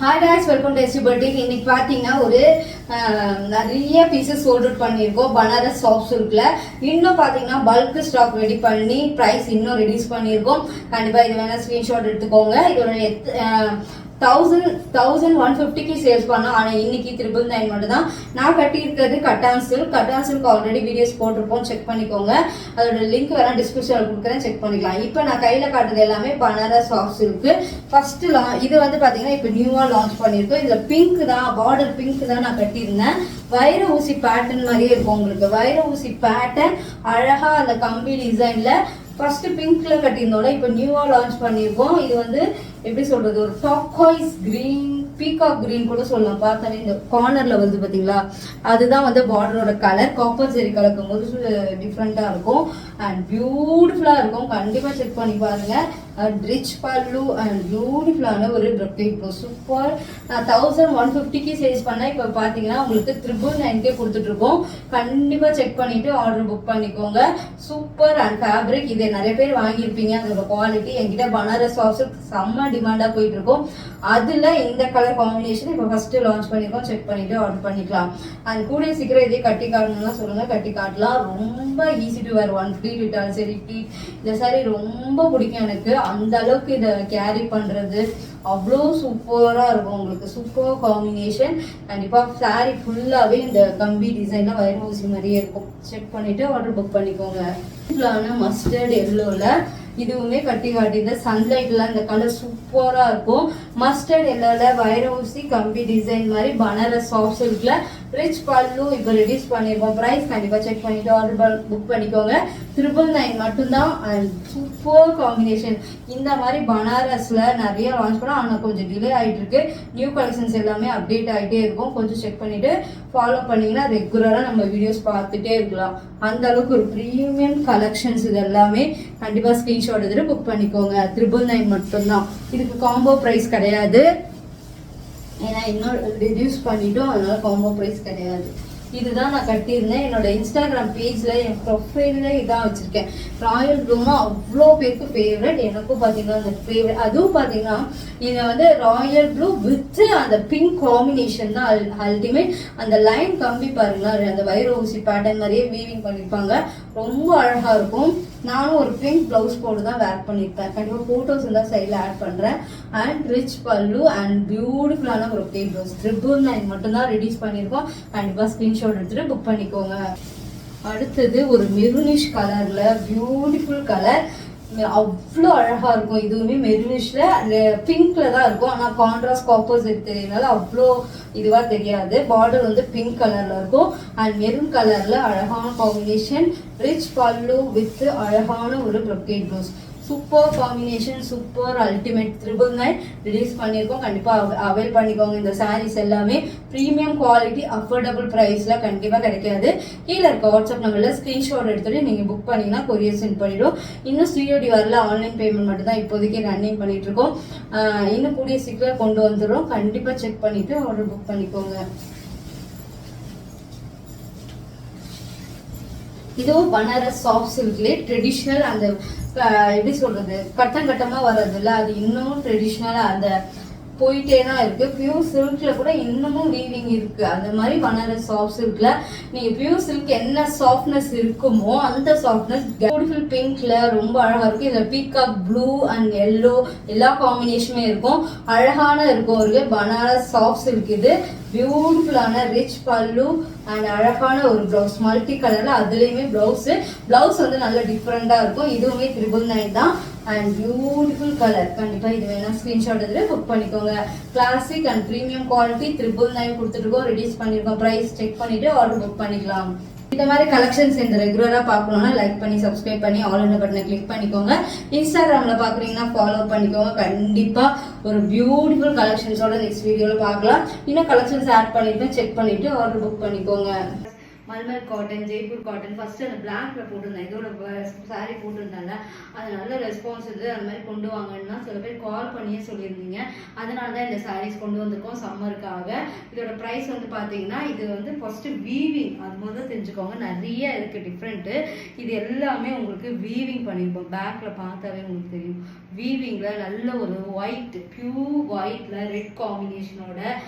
Hi guys, welcome to எஸ்டி பட்டிக். இன்னைக்கு பார்த்தீங்கன்னா ஒரு நிறைய பீசஸ் சோல்ட் அவுட் பண்ணியிருக்கோம் பனாரஸ் சாஃப்ட் சில்க்ல. இன்னும் பார்த்தீங்கன்னா பல்க் ஸ்டாக் ரெடி பண்ணி ப்ரைஸ் இன்னும் ரெடியூஸ் பண்ணியிருக்கோம். கண்டிப்பாக இது வேணால் ஸ்க்ரீன்ஷாட் எடுத்துக்கோங்க. இதோட 1150க்கு சேல்ஸ் பண்ணோம். ஆனால் இன்னைக்கு 999 மட்டும் தான். நான் கட்டியிருக்கிறது கட்டான் சில்க் ஆல்ரெடி வீடியோஸ் போட்டிருப்போம், செக் பண்ணிக்கோங்க. அதோட லிங்க் வேணா டிஸ்கிரிப்ஷனில் கொடுக்குறேன், செக் பண்ணிக்கலாம். இப்போ நான் கையில் காட்டுறது எல்லாமே பனாரஸ் சாஃப்ட் சில்க். ஃபர்ஸ்ட் இது வந்து பார்த்தீங்கன்னா இப்போ நியூவாக லான்ச் பண்ணியிருக்கோம். இதில் பிங்க் தான், பார்டர் பிங்க் தான் நான் கட்டியிருந்தேன். வைர ஊசி பேட்டர்ன் மாதிரியே இருக்கும் உங்களுக்கு. வைர ஊசி பேட்டர்ன் அழகா அந்த கம்பி டிசைன்ல ஃபர்ஸ்ட் பிங்க்ல கட்டியிருந்தோம்ல, இப்போ நியூவா லான்ச் பண்ணியிருக்கோம். இது வந்து எப்படி சொல்றது, ஒரு டாக்காய்ஸ் கிரீன், பீகாக் கிரீன் கூட சொல்லலாம். பார்த்தாலே இந்த கார்னர்ல வந்து பாத்தீங்களா, அதுதான் வந்து பார்டரோட கலர். காப்பர் ஜெரி கலக்கும் போது டிஃப்ரெண்டா இருக்கும் அண்ட் பியூட்டிஃபுல்லா இருக்கும். கண்டிப்பா செக் பண்ணி பாருங்க. ரிச் பல்லு அண்ட் பியூட்டிஃபுல்லான ஒரு ப்ரொக்கேட் ப்ளவுஸ். சூப்பர். நான் 1150க்கு சேல்ஸ் பண்ணேன். இப்போ பார்த்தீங்கன்னா உங்களுக்கு 999 கொடுத்துட்டு இருக்கோம். கண்டிப்பாக செக் பண்ணிட்டு ஆர்டர் புக் பண்ணிக்கோங்க. சூப்பர் அண்ட் ஃபேப்ரிக் இது நிறைய பேர் வாங்கியிருப்பீங்க. அதோட குவாலிட்டி என்கிட்ட பனாரஸ் சாஃப்ட் செம்ம டிமாண்டாக போயிட்டு இருக்கும். அதில் இந்த கலர் காம்பினேஷன் இப்போ ஃபர்ஸ்ட் லான்ச் பண்ணியிருக்கோம். செக் பண்ணிட்டு ஆர்டர் பண்ணிக்கலாம். அண்ட் கூடிய சீக்கிரம் இதே கட்டி காட்டணும்னா சொல்லுங்க, கட்டி காட்டலாம். ரொம்ப ஈஸி டு வேர். 1 ஃப்ளீட் விட்டாலும் சரி, இந்த சாரி ரொம்ப பிடிக்கும் எனக்கு. அந்த அளவுக்கு இதை கேரி பண்றது அவ்வளோ சூப்பரா இருக்கும் உங்களுக்கு. Super combination. கண்டிப்பா சாரி ஃபுல்லாவே இந்த கம்பி டிசைன்ல வைர ஊசி மாதிரியே இருக்கும். செக் பண்ணிட்டு ஆர்டர் புக் பண்ணிக்கோங்க. மஸ்டர்ட் எல்லோல இதுவுமே கட்டி காட்டியிருந்த சன்லைட்ல இந்த கலர் சூப்பரா இருக்கும். மஸ்டர்ட் எல்லோல வைர ஊசி கம்பி டிசைன் மாதிரி பனாரஸ் சாஃப்ட் சில்க்ல ரிச் பல்லு இப்போ ரெடியூஸ் பண்ணிருக்கோம். பிரைஸ் கண்டிப்பா செக் பண்ணிட்டு ஆர்டர் புக் பண்ணிக்கோங்க. 999 மட்டும்தான். And super combination. இந்த மாதிரி பனாரஸ்ல நிறைய லான்ச் பண்ணோம், ஆனால் கொஞ்சம் டிலே ஆயிட்டு இருக்கு. நியூ கலெக்ஷன்ஸ் எல்லாமே அப்டேட் ஆகிட்டே இருக்கும். கொஞ்சம் செக் பண்ணிட்டு ஃபாலோ பண்ணீங்கன்னா ரெகுலரா நம்ம வீடியோஸ் பார்த்துட்டே இருக்கலாம். அந்த அளவுக்கு ஒரு ப்ரீமியம் கலெக்ஷன்ஸ் இது எல்லாமே. கண்டிப்பா ஸ்கிரீன்ஷாட் எடுத்துட்டு புக் பண்ணிக்கோங்க. 999 மட்டும்தான். இதுக்கு காம்போ பிரைஸ் கிடையாது, ஏன்னா இன்னும் ரெடியூஸ் பண்ணிட்டோம், அதனால காம்போ ப்ரைஸ் கிடையாது. இதுதான் நான் கட்டியிருந்தேன். என்னோட இன்ஸ்டாகிராம் பேஜ்ல என் ப்ரொஃபைல்ல இதான் வச்சிருக்கேன். ராயல் ப்ளூனா அவ்வளோ பேருக்கு ஃபேவரட். எனக்கும் பார்த்தீங்கன்னா அந்த ஃபேவரட். அதுவும் பார்த்தீங்கன்னா இது வந்து ராயல் ப்ளூ வித் அந்த பிங்க் காம்பினேஷன் தான் அல்டிமேட். அந்த லைன் கம்பி பாருங்களா, அந்த வைர ஊசி பேட்டர்ன் மாதிரியே வீவிங் பண்ணியிருப்பாங்க. ரொம்ப அழகா இருக்கும். நானும் ஒரு பிங்க் பிளவுஸ் போட்டு தான் வேர் பண்ணியிருப்பேன். கண்டிப்பாக ஃபோட்டோஸ் இருந்தால் சைடில் ஆட் பண்ணுறேன். அண்ட் ரிச் பல்லு அண்ட் பியூட்டிஃபுல்லான ஒரு ப்ரொக்கேட் ப்ளவுஸ். 999 மட்டும்தான் ரெடியூஸ் பண்ணியிருக்கோம். கண்டிப்பாக ஸ்க்ரீன்ஷாட் எடுத்துட்டு புக் பண்ணிக்கோங்க. அடுத்தது ஒரு மெரூனிஷ் கலர்ல பியூட்டிஃபுல் கலர், அவ்வளோ அழகா இருக்கும். இதுவுமே மெரூனிஷ்ல பிங்க்ல தான் இருக்கும், ஆனால் கான்ட்ராஸ்ட் ஆப்போசிட் தெரியறதுனால அவ்வளோ இதுவா தெரியாது. பார்டர் வந்து பிங்க் கலர்ல இருக்கும் அண்ட் மெரூன் கலர்ல அழகான காம்பினேஷன். ரிச் பல்லு வித் அழகான ஒரு brocade blouse. Super combination, super ultimate. 999 release பண்ணியிருக்கோம். கண்டிப்பாக அவைல் பண்ணிக்கோங்க. இந்த சாரீஸ் எல்லாமே ப்ரீமியம் குவாலிட்டி, அஃபோர்டபுள் ப்ரைஸ்ல கண்டிப்பாக கிடைக்காது. கீழே இருக்க வாட்ஸ்அப் நம்பர்ல ஸ்க்ரீன்ஷாட் எடுத்துட்டு நீங்கள் புக் பண்ணீங்கன்னா கொரியர் சென்ட் பண்ணிடும். இன்னும் சிஓடி வரல, ஆன்லைன் பேமெண்ட் மட்டும் தான் இப்போதைக்கு ரன்னிங் பண்ணிட்டு இருக்கோம். இன்னும் கூடிய சீக்கிரம் கொண்டு வந்துடும். கண்டிப்பாக செக் பண்ணிட்டு ஆர்டர் புக் பண்ணிக்கோங்க. இதுவும் பனாரஸ் சாஃப்ட் சில்க்லேயே ட்ரெடிஷ்னல், அந்த எப்படி சொல்றது, கட்டம் கட்டமா வர்றதில்ல, அது இன்னமும் ட்ரெடிஷ்னலா அந்த போயிட்டே தான் இருக்கு. பியூர் சில்க்ல கூட இன்னமும் வீவிங் இருக்கு. அந்த மாதிரி பனாரஸ் சாஃப்ட் சில்க்ல நீங்க பியூர் சில்க் என்ன சாஃப்ட்னஸ் இருக்குமோ அந்த சாஃப்ட்னஸ் பியூட்டிஃபுல் பிங்க்ல ரொம்ப அழகா இருக்கு. இதுல பீகாக் ப்ளூ அண்ட் எல்லோ எல்லா காம்பினேஷனுமே இருக்கும். அழகான இருக்கும் ஒரு பனாரஸ் சாஃப்ட் சில்க். இது பியூட்டிஃபுல்லான ரிச் பல்லு அண்ட் அழகான ஒரு பிளவுஸ், மல்டி கலர்ல. அதுலயுமே பிளவுஸ் வந்து நல்ல டிஃப்ரெண்டா இருக்கும். இதுவுமே 999 தான் அண்ட் பியூட்டிஃபுல் கலர். கண்டிப்பா இது வேணா ஸ்கிரீன்ஷாட் எடுத்து புக் பண்ணிக்கோங்க. கிளாசிக் அண்ட் ப்ரீமியம் குவாலிட்டி 999 கொடுத்துருக்கோம். ரெடியூஸ் பண்ணிருக்கோம். பிரைஸ் செக் பண்ணிட்டு ஆர்டர் புக் பண்ணிக்கலாம். இந்த மாதிரி கலெக்ஷன்ஸ் இந்த ரெகுலரா பார்க்கணும்னா லைக் பண்ணி சப்ஸ்கிரைப் பண்ணி ஆல் இந்த பட்டனை கிளிக் பண்ணிக்கோங்க. இன்ஸ்டாகிராம்ல பாக்குறீங்கன்னா ஃபாலோ பண்ணிக்கோங்க. கண்டிப்பா ஒரு பியூட்டிஃபுல் கலெக்ஷன்ஸோட நெக்ஸ்ட் வீடியோல பார்க்கலாம். இன்னும் கலெக்ஷன்ஸ் ஆட் பண்ணிட்டு செக் பண்ணிட்டு ஆர்டர் புக் பண்ணிக்கோங்க. Mulmul cotton, Jaipur cotton. First அந்த பிளாக்ல போட்டிருந்தேன், இதோட சாரி போட்டிருந்தால அது நல்ல ரெஸ்பான்ஸ் இது. அந்த மாதிரி கொண்டு வாங்கன்னா சில பேர் கால் பண்ணியே சொல்லியிருந்தீங்க. அதனால தான் இந்த சாரீஸ் கொண்டு வந்திருக்கோம் சம்மருக்காக. இதோட ப்ரைஸ் வந்து பார்த்தீங்கன்னா இது வந்து ஃபர்ஸ்ட் வீவிங், அது முதல்ல தெரிஞ்சுக்கோங்க. நிறைய இருக்கு டிஃப்ரெண்ட்டு. இது எல்லாமே உங்களுக்கு வீவிங் பண்ணியிருப்போம். பேக்ல பார்த்தாவே உங்களுக்கு தெரியும். வீவிங்ல நல்ல ஒரு ஒயிட், பியூர் ஒயிட்ல ரெட் காம்பினேஷனோட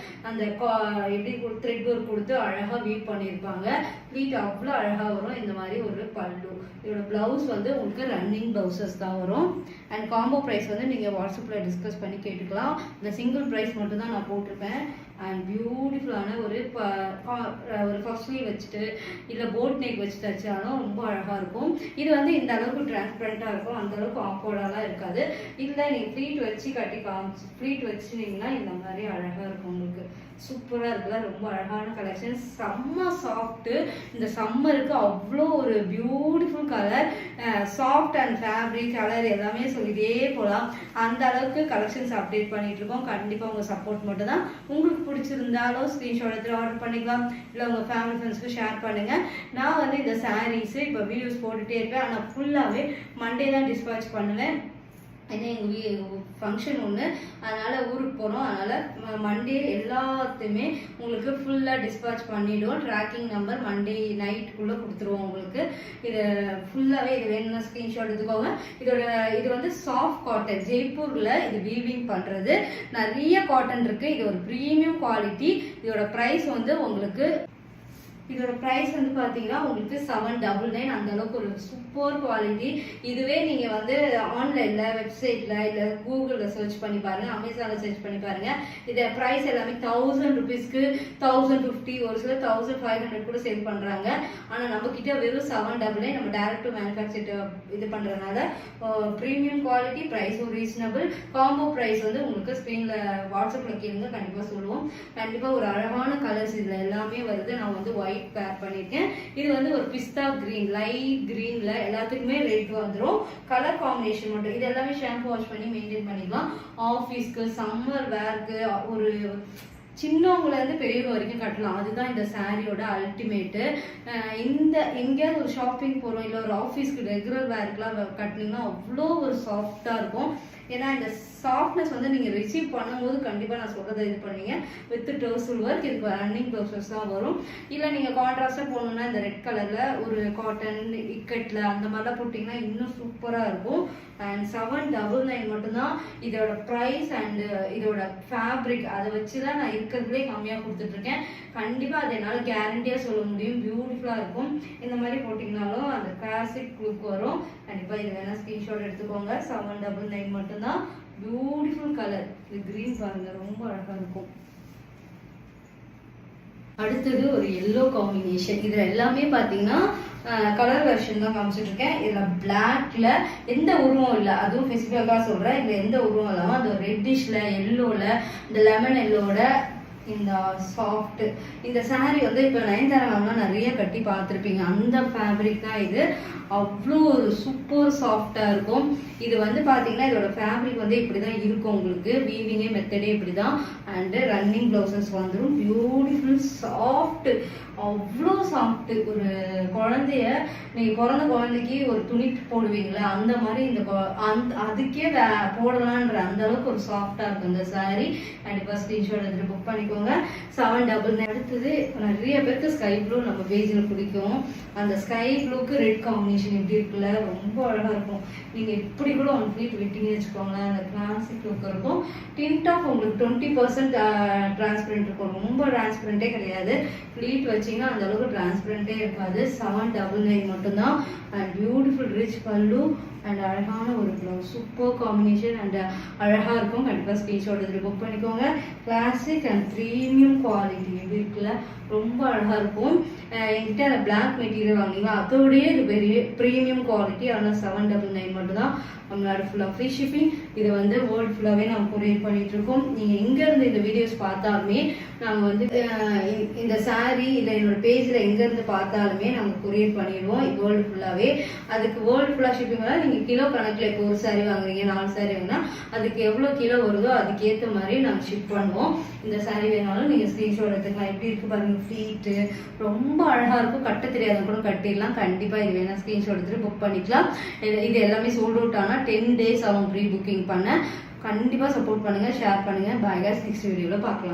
அந்த எப்படி த்ரெட் ஒர்க் கொடுத்து அழகா வீவ் பண்ணியிருப்பாங்க. ப்ளீட் அவ்வளோ அழகா வரும். இந்த மாதிரி ஒரு பல்லு. இதோட பிளவுஸ் வந்து உங்களுக்கு ரன்னிங் பிளவுசஸ் தான் வரும். அண்ட் காம்போ ப்ரைஸ் வந்து நீங்கள் வாட்ஸ்அப்பில் டிஸ்கஸ் பண்ணி கேட்டுக்கலாம். இந்த சிங்கிள் ப்ரைஸ் மட்டும் தான் நான் போட்டிருப்பேன். அண்ட் பியூட்டிஃபுல்லான ஒரு ஃபர்ஸ்ட் ஸ்லீவ் வச்சுட்டு இல்லை போட் நெக் வச்சு தச்சாலும் ரொம்ப அழகாக இருக்கும். இது வந்து இந்த அளவுக்கு டிரான்ஸ்பரண்ட்டாக இருக்கும், அந்த அளவுக்கு ஆக்வர்டாலாம் இருக்காது. இல்லை நீங்கள் ஃப்ளீட் வச்சு கட்டி ஃப்ளீட் வச்சுனீங்கன்னா இந்த மாதிரி அழகாக இருக்கும். உங்களுக்கு சூப்பராக இருக்குல்ல, ரொம்ப அழகான கலெக்ஷன், செம்ம சாஃப்ட்டு. இந்த சம்மருக்கு அவ்வளோ ஒரு beautiful colour, soft and fabric colour எல்லாமே சொல்லிட்டே போகலாம். அந்த அளவுக்கு கலெக்ஷன்ஸ் அப்டேட் பண்ணிட்டு இருக்கோம். கண்டிப்பாக உங்கள் சப்போர்ட் மட்டும் தான். உங்களுக்கு பிடிச்சிருந்தாலும் ஸ்க்ரீன்ஷாட் எடுத்து ஆர்டர் பண்ணிக்கலாம், இல்லை உங்கள் ஃபேமிலி ஃப்ரெண்ட்ஸ்க்கு ஷேர் பண்ணுங்கள். நான் வந்து இந்த சாரீஸு இப்போ வீடியோஸ் போட்டுகிட்டே இருப்பேன், ஆனால் ஃபுல்லாகவே மண்டே தான் டிஸ்பேட்ச் பண்ணுவேன். ஏன்னா எங்கள் ஃபங்க்ஷன் ஒன்று, அதனால் ஊருக்கு போகிறோம். அதனால் மண்டே எல்லாத்தையுமே உங்களுக்கு ஃபுல்லாக டிஸ்பேட்ச் பண்ணிவிடுவோம். ட்ராக்கிங் நம்பர் மண்டே நைட்டுக்குள்ளே கொடுத்துருவோம் உங்களுக்கு. இது ஃபுல்லாகவே இது வேணும்னா ஸ்க்ரீன்ஷாட் எடுத்துக்கோங்க. இது வந்து சாஃப்ட் காட்டன், ஜெய்ப்பூரில் இது வீவிங் பண்ணுறது. நிறைய காட்டன் இருக்குது. இது ஒரு ப்ரீமியம் குவாலிட்டி. இதோட ப்ரைஸ் வந்து உங்களுக்கு பார்த்தீங்கன்னா உங்களுக்கு 799. அந்த அளவுக்கு ஒரு சூப்பர் குவாலிட்டி. இதுவே நீங்கள் வந்து ஆன்லைனில் வெப்சைட்டில் இல்லை கூகுளில் சர்ச் பண்ணி பாருங்கள், அமேசானில் சர்ச் பண்ணி பாருங்கள். இதை ப்ரைஸ் எல்லாமே 1000 rupeesக்கு 1050, ஒரு சில 1500 கூட சேல் பண்ணுறாங்க. ஆனால் நம்மக்கிட்ட வெறும் 799. நம்ம டேரக்ட் டு மேனுஃபேக்சர் இது பண்ணுறதுனால ப்ரீமியம் குவாலிட்டி, ப்ரைஸும் ரீசனபிள். காம்போ ப்ரைஸ் வந்து உங்களுக்கு ஸ்க்ரீனில் வாட்ஸ்அப்பில் கேளுங்க, கண்டிப்பாக சொல்லுவோம். கண்டிப்பாக ஒரு அழகான கலர்ஸ் இதில் எல்லாமே வருது. நான் வந்து ஒயிட் பேர் பண்ணியிருக்கேன். இது வந்து ஒரு பிஸ்தா கிரீன், லைட் கிரீன்ல எல்லாத்துக்குமே ரெட் வந்துடும். கலர் காம்பினேஷன் மட்டும். இது எல்லாமே ஷாம்பு வாஷ் பண்ணி மெயின்டைன் பண்ணிக்கலாம். ஆஃபீஸ்க்கு, சம்மர் வேர்க்கு, ஒரு சின்னவங்கலேருந்து பெரியவங்க வரைக்கும் கட்டலாம். அதுதான் இந்த சாரியோட அல்டிமேட்டு. இந்த எங்கேயாவது ஒரு ஷாப்பிங் போகிறோம், இல்லை ஒரு ஆஃபீஸ்க்கு ரெகுலர் வேர்க்கெலாம் கட்டினீங்கன்னா அவ்வளோ ஒரு சாஃப்டாக இருக்கும். ஏன்னா இந்த சாஃப்ட்னஸ் வந்து நீங்கள் ரிசீவ் பண்ணும்போது கண்டிப்பாக நான் சொல்கிறத இது பண்ணீங்க. வித் டர்சல் ஒர்க், இதுக்கு ரன்னிங் ப்ளவுசஸ் தான் வரும். இல்லை நீங்கள் கான்ட்ராஸ்டாக போகணுன்னா இந்த ரெட் கலரில் ஒரு காட்டன் இக்கட்டில் அந்த மாதிரிலாம் போட்டிங்கன்னா இன்னும் சூப்பராக இருக்கும். அண்ட் 799 மட்டும்தான் இதோட ப்ரைஸ். அண்டு இதோட ஃபேப்ரிக் அதை வச்சு தான் நான் இருக்கிறதுலே கம்மியாக கொடுத்துட்ருக்கேன். கண்டிப்பாக அதை என்னால் கேரண்டியாக சொல்ல முடியும். பியூட்டிஃபுல்லாக இருக்கும். இந்த மாதிரி போட்டிங்கனாலும் அந்த கிளாசிக் லுக் வரும். கண்டிப்பாக இது வேணால் ஸ்க்ரீன்ஷாட் எடுத்துக்கோங்க. 799 மட்டும்தான். Beautiful colour. இது கிரீன் பாருங்க, ரொம்ப அழகாக இருக்கும். அடுத்தது ஒரு எல்லோ காம்பினேஷன். இதில் எல்லாமே பார்த்தீங்கன்னா கலர் வெர்ஷன் தான் காமிச்சிட்டு இருக்கேன். இதில் பிளாக்ல எந்த உருவம் இல்லை, அதுவும் ஸ்பெசிஃபிக்காக சொல்கிறேன். இதில் எந்த உருவம் இல்லாமல் அந்த ரெட்டிஷ்ல, எல்லோவில், இந்த லெமன் எல்லோட இந்த சாஃப்ட் இந்த சாரீ வந்து இப்போ நயன்தாராலாம் நிறைய கட்டி பார்த்துருப்பீங்க. அந்த ஃபேப்ரிக் தான் இது. அவ்வளோ ஒரு சூப்பர் சாஃப்டாக இருக்கும். இது வந்து பார்த்தீங்கன்னா இதோட ஃபேப்ரிக் வந்து இப்படி தான் இருக்கும். உங்களுக்கு வீவிங்கே மெத்தடே இப்படி தான். அண்டு ரன்னிங் ப்ளவுசஸ் வந்துடும். பியூட்டிஃபுல் சாஃப்ட், அவ்வளோ சாஃப்ட்டு. ஒரு குழந்தைய நீங்கள் பிறந்த குழந்தைக்கு ஒரு துணி போடுவீங்களா, அந்த மாதிரி இந்த அதுக்கே போடலான்ற அந்த அளவுக்கு ஒரு சாஃப்டாக இருக்கும் இந்த சாரீ. கண்டிப்பாக ஸ்க்ரீன்ஷாட் எடுத்துகிட்டு புக் பண்ணிக்கோங்க. 799. அடுத்தது நிறைய பேருக்கு ஸ்கை ப்ளூ நம்ம பேஜில் பிடிக்கும். அந்த ஸ்கை ப்ளூக்கு ரெட் காம்பினேஷன் எப்படி இருக்குல்ல, ரொம்ப அழகாக இருக்கும். நீங்கள் இப்படி கூட ஒன் ஃப்ளீட் விட்டிங்கன்னு வச்சுக்கோங்களேன், அந்த கிளாசிக் லுக் இருக்கும். டிண்ட் ஆஃப் உங்களுக்கு 20% டிரான்ஸ்பரண்ட் இருக்கும். ரொம்ப டிரான்ஸ்பரண்ட்டே கிடையாது. ஃப்ளீட் வச்சிங்கன்னா அந்த அளவுக்கு டிரான்ஸ்பரண்ட்டே இருக்காது. 799 மட்டும்தான். அண்ட் பியூட்டிஃபுல் ரிச் பல்லு அண்ட் அழகான ஒரு ப்ளவுஸ். சூப்பர் காம்பினேஷன் அண்ட் அழகாக இருக்கும். கண்டிப்பாக ஸ்க்ரீன்ஷாட் எடுத்து புக் பண்ணிக்கோங்க. கிளாசிக் அண்ட் ப்ரீமியம் குவாலிட்டி எப்படி இருக்குல்ல, ரொம்ப அழகாக இருக்கும். என்கிட்ட அந்த பிளாக் மெட்டீரியல் வாங்கினீங்க, அதோடய இது பெரிய ப்ரீமியம் குவாலிட்டி. ஆனால் 799 மட்டும்தான். நம்மளோட ஃபுல்லாக ஃப்ரீ ஷிப்பிங். இது வந்து வேர்ல்டு ஃபுல்லாகவே நம்ம கொரியர் பண்ணிட்டு இருக்கோம். நீங்கள் எங்கேருந்து இந்த வீடியோஸ் பார்த்தாலுமே நாங்கள் வந்து இந்த சாரீ இல்லை என்னோட பேஜில் எங்கேருந்து பார்த்தாலுமே நாங்கள் கொரியர் பண்ணிடுவோம் வேர்ல்டு ஃபுல்லாகவே. அதுக்கு வேர்ல்டு ஃபுல்லாக ஷிப்பிங் வந்தால் நீங்கள் கிலோ கணக்கில் இப்போ ஒரு சாரீ வாங்குறீங்க, 4 சாரீ வாங்கினா அதுக்கு எவ்வளோ கிலோ வருதோ அதுக்கேற்ற மாதிரி நாங்கள் ஷிப் பண்ணுவோம். இந்த சாரீ வேணாலும் நீங்கள் ஸ்க்ரீன்ஷாட் எடுத்துக்கலாம். எப்படி இருக்குது பாருங்கள். ஃப்ளீட்டு ரொம்ப அழகாக இருக்கும். கட்ட தெரியாதவங்க கூட கட்டிடலாம். கண்டிப்பாக இது வேணால் ஸ்க்ரீன்ஷாட் எடுத்துகிட்டு புக் பண்ணிக்கலாம். இது எல்லாமே சோல்ட் அவுட் ஆனால் 10 days ஆகும் ப்ரீ புக்கிங் பண்ண. கண்டிப்பாக சப்போர்ட் பண்ணுங்கள், ஷேர் பண்ணுங்கள். பாய் காய்ஸ், நெக்ஸ்ட் வீடியோவில் பார்க்கலாம்.